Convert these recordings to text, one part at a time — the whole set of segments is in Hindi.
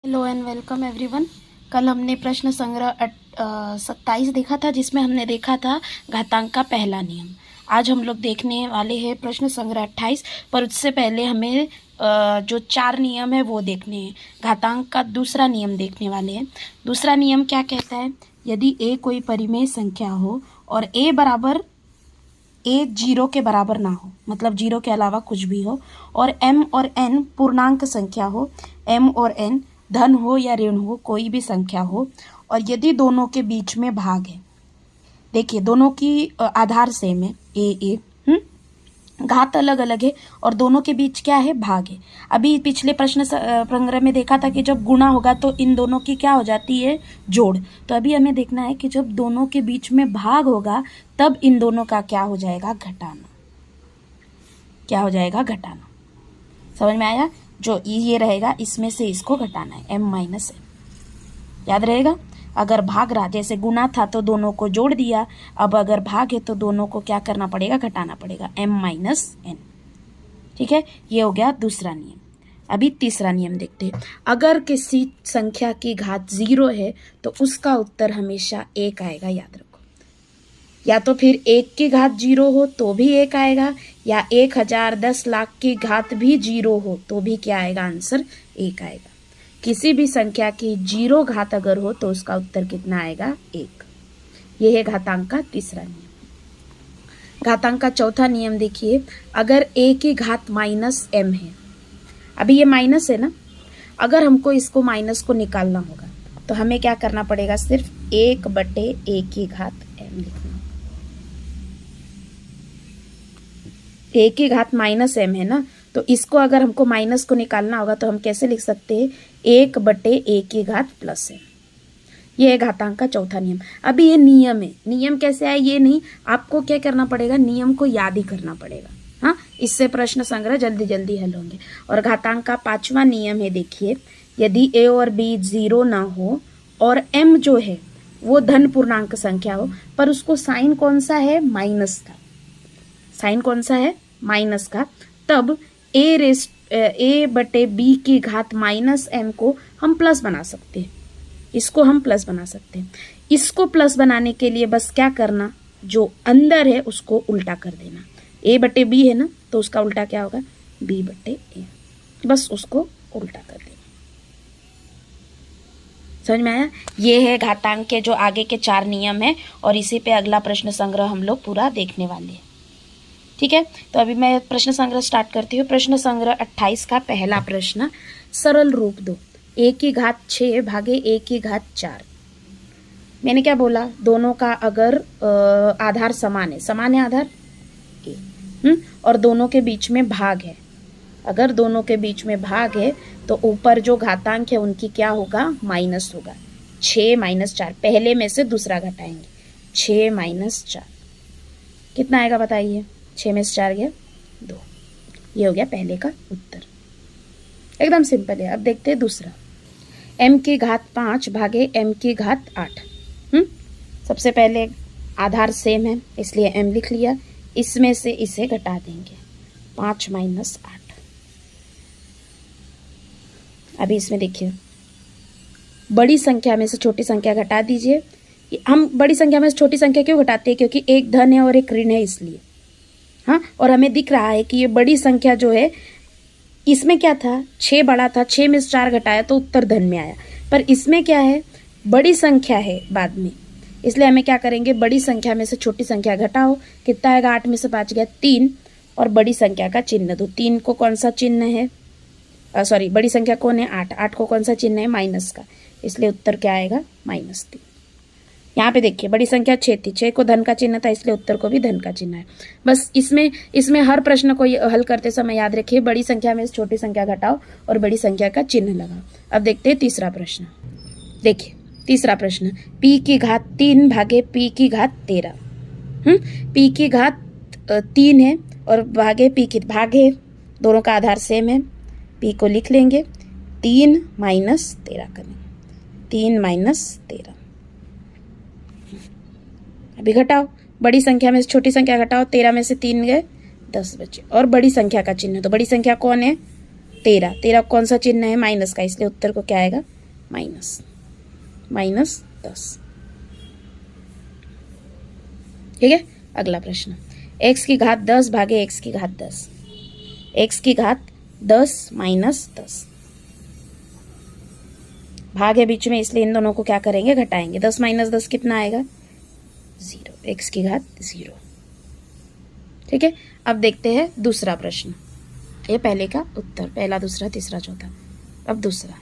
Hello and welcome everyone. कल हमने प्रश्न संग्रह 27 देखा था, जिसमें हमने देखा था घातांक का पहला नियम। आज हम लोग देखने वाले हैं प्रश्न संग्रह 28, पर उससे पहले हमें जो 4 नियम है वो देखने हैं। घातांक का दूसरा नियम देखने वाले हैं। दूसरा नियम क्या कहता है? यदि a कोई परिमेय संख्या हो और a बराबर a 0 के बराबर ना हो, मतलब 0 के अलावा कुछ भी हो, और m और n पूर्णांक संख्या हो, m और n धन हो या ऋण हो, कोई भी संख्या हो, और यदि दोनों के बीच में भाग है। देखिए, दोनों की आधार सेम है, ए घात अलग अलग है और दोनों के बीच क्या है? भाग है। अभी पिछले प्रश्न संग्रह में देखा था कि जब गुणा होगा तो इन दोनों की क्या हो जाती है? जोड़। तो अभी हमें देखना है कि जब दोनों के बीच में भाग होगा तब इन दोनों का क्या हो जाएगा? घटाना। क्या हो जाएगा? घटाना। समझ में आया? जो ये रहेगा इसमें से इसको घटाना है, m माइनस n। याद रहेगा? अगर भाग रहा, जैसे गुना था तो दोनों को जोड़ दिया, अब अगर भाग है तो दोनों को क्या करना पड़ेगा? घटाना पड़ेगा, m माइनस n। ठीक है, ये हो गया दूसरा नियम। अभी तीसरा नियम देखते हैं। अगर किसी संख्या की घात 0 है तो उसका उत्तर हमेशा 1 आएगा। याद रखो, या तो फिर 1 की घात 0 हो तो भी 1 आएगा, या 1000 10 लाख की घात भी 0 हो तो भी क्या आएगा? आंसर 1 आएगा। किसी भी संख्या की 0 घात अगर हो तो उसका उत्तर कितना आएगा? 1। यह है घातांक का तीसरा नियम। घातांक का चौथा नियम देखिए। अगर a की घात माइनस m है, अभी ये माइनस है ना, अगर हमको इसको माइनस को निकालना होगा तो हमें क्या करना पड़ेगा? सिर्फ 1/a की घात m लिखना। a की घात माइनस m है ना, तो इसको अगर हमको माइनस को निकालना होगा तो हम कैसे लिख सकते हैं? 1/a की घात प्लस m। ये है घातांक का चौथा नियम। अभी ये नियम है, नियम कैसे आए ये नहीं, आपको क्या करना पड़ेगा? नियम को याद ही करना पड़ेगा। हाँ, इससे प्रश्न संग्रह जल्दी जल्दी हल होंगे। और घातांक का पांचवा नियम है, देखिए, यदि a और b 0 ना हो और m जो है वो धन पूर्णांक संख्या हो, पर उसको साइन कौन सा है? माइनस का। साइन कौन सा है? माइनस का। तब a/b की घात माइनस m को हम प्लस बना सकते हैं। इसको हम प्लस बना सकते हैं। इसको प्लस बनाने के लिए बस क्या करना? जो अंदर है उसको उल्टा कर देना। a/b है ना, तो उसका उल्टा क्या होगा? b/a। बस उसको उल्टा कर देना। समझ में आया? ये है घातांक के जो आगे के 4 नियम है, और इसी पे अगला प्रश्न संग्रह हम लोग पूरा देखने वाले हैं। ठीक है, तो अभी मैं प्रश्न संग्रह स्टार्ट करती हूँ। प्रश्न संग्रह 28 का पहला प्रश्न, सरल रूप दो। a की घात 6 भागे a की घात 4। मैंने क्या बोला? दोनों का अगर आधार समान है आधार a, और दोनों के बीच में भाग है। अगर दोनों के बीच में भाग है तो ऊपर जो घातांक है उनकी क्या होगा? माइनस होगा। 6 - 4, पहले में से दूसरा घटाएंगे। 6 - 4 कितना आएगा? बताइए। 6 में से 4 गया 2। ये हो गया पहले का उत्तर। एकदम सिंपल है। अब देखते हैं दूसरा। m की घात 5 भागे m की घात 8। सबसे पहले आधार सेम है इसलिए m लिख लिया। इसमें से इसे घटा देंगे, 5 - 8। अभी इसमें देखिए, बड़ी संख्या में से छोटी संख्या घटा दीजिए। हम बड़ी संख्या में से छोटी संख्या क्यों घटाते हैं? क्योंकि एक धन है और एक ऋण है, इसलिए। हाँ, और हमें दिख रहा है कि ये बड़ी संख्या जो है, इसमें क्या था? 6 बड़ा था, 6 में से 4 घटाया तो उत्तर धन में आया। पर इसमें क्या है? बड़ी संख्या है बाद में, इसलिए हमें क्या करेंगे? बड़ी संख्या में से छोटी संख्या घटाओ। कितना आएगा? 8 में से 5 गया 3, और बड़ी संख्या का चिन्ह दो। 3 को कौन सा चिन्ह है? सॉरी, बड़ी संख्या कौन है? 8। 8 को कौन सा चिन्ह है? माइनस का, इसलिए उत्तर क्या आएगा? -3। यहाँ पे देखिए, बड़ी संख्या 6 थी, 6 को धन का चिन्ह था, इसलिए उत्तर को भी धन का चिन्ह है। बस इसमें हर प्रश्न को हल करते समय याद रखिए, बड़ी संख्या में से छोटी संख्या घटाओ और बड़ी संख्या का चिन्ह लगाओ। अब देखते हैं तीसरा प्रश्न। देखिए, तीसरा प्रश्न, p की घात 3 भागे p की घात 13। p की घात 3 है और भागे p की भाग है, दोनों का आधार सेम है। p को लिख लेंगे, 3 - 13 करेंगे। 3 - 13। अभी घटाओ, बड़ी संख्या में से छोटी संख्या घटाओ। 13 में से 3 गए 10 बचे, और बड़ी संख्या का चिन्ह। तो बड़ी संख्या कौन है? 13, 13 कौन सा चिन्ह है? माइनस का, इसलिए उत्तर को क्या आएगा? Minus, minus 10। ठीक है। अगला प्रश्न, x की घात 10 भागे x की घात 10, x की घात 10 माइनस 10, भाग है बीच में इसलिए इन दोनों को क्या करेंगे? घटाएंगे। 10 माइनस 10 कितना आएगा? 0, x की घात 0। ठीक है। अब देखते हैं दूसरा प्रश्न। ये पहले का उत्तर, पहला, दूसरा, तीसरा, चौथा। अब दूसरा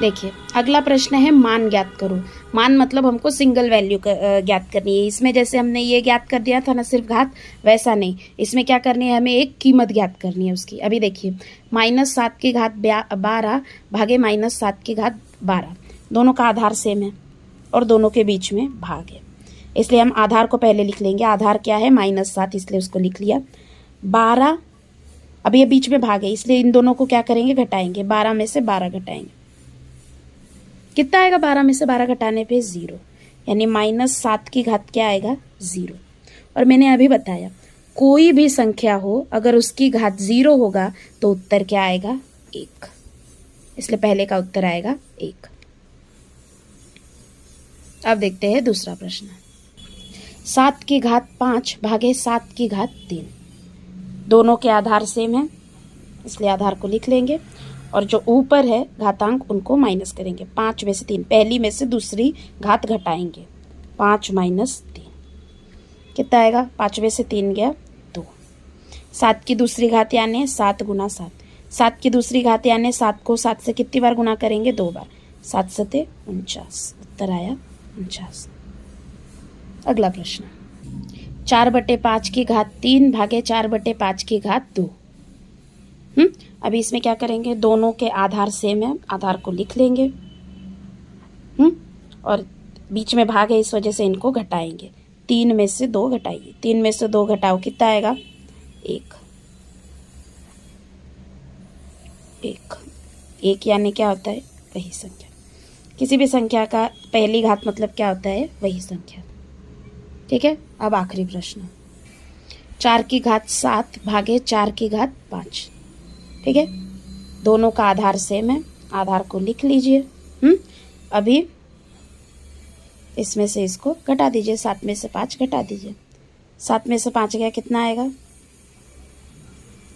देखिए, अगला प्रश्न है मान ज्ञात करो। मान मतलब हमको सिंगल वैल्यू ज्ञात करनी है। इसमें जैसे हमने ये ज्ञात कर दिया था ना सिर्फ घात, वैसा नहीं, इसमें क्या करनी है? हमें एक कीमत ज्ञात करनी है उसकी। अभी देखिए, -7 की घात 12 भागे -7 की घात 12, दोनों का आधार सेम है और दोनों के बीच में भाग है, इसलिए हम आधार को पहले लिख लेंगे। आधार क्या है? -7, इसलिए उसको लिख लिया। 12, अब ये बीच में भाग है इसलिए इन दोनों को क्या करेंगे? घटाएंगे। 12 में से 12 घटाएंगे, कितना आएगा? 12 में से 12 घटाने पे 0, यानी -7 की घात क्या आएगा? 0। और मैंने अभी बताया कोई भी संख्या हो अगर उसकी घात 0 होगा तो उत्तर क्या आएगा? 1, इसलिए पहले का उत्तर आएगा 1। अब देखते हैं दूसरा प्रश्न। 7 की घात 5 भागे 7 की घात 3, दोनों के आधार सेम है इसलिए आधार को लिख लेंगे और जो ऊपर है घातांक उनको माइनस करेंगे। 5 में से 3, पहली में से दूसरी घात घटाएंगे। 5 माइनस 3 कितना आएगा? 5 में से 3 गया 2। 7 की दूसरी घात यानी 7 गुना 7, 7 की दूसरी घात यानी 7 को 7 से कितनी बार गुना करेंगे? 2 बार। 7 सते 49, उत्तर आया 49। अगला प्रश्न, 4/5 की घात 3 भागे 4/5 की घात 2। अभी इसमें क्या करेंगे? दोनों के आधार सेम है, आधार को लिख लेंगे। और बीच में भाग है इस वजह से इनको घटाएंगे। 3 में से 2 घटाइए, 3 में से 2 घटाओ कितना आएगा? 1। 1 यानी क्या होता है? वही संख्या। किसी भी संख्या का पहली घात मतलब क्या होता है? वही संख्या। ठीक है। अब आखिरी प्रश्न, 4 की घात 7 भागे 4 की घात 5। ठीक है, दोनों का आधार सेम है, आधार को लिख लीजिए। अभी इसमें से इसको घटा दीजिए, 7 में से 5 घटा दीजिए। 7 में से 5 गया कितना आएगा?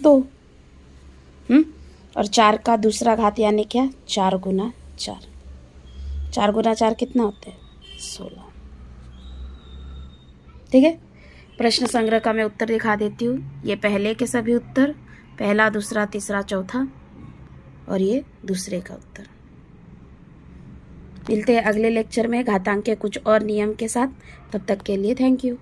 2। और 4 का दूसरा घात यानी क्या? 4 गुना 4, 4 गुना 4 कितना होता है? 16। ठीक है। प्रश्न संग्रह का मैं उत्तर दिखा देती हूँ। ये पहले के सभी उत्तर, पहला, दूसरा, तीसरा, चौथा, और ये दूसरे का उत्तर। मिलते हैं अगले लेक्चर में घातांक के कुछ और नियम के साथ। तब तक के लिए थैंक यू।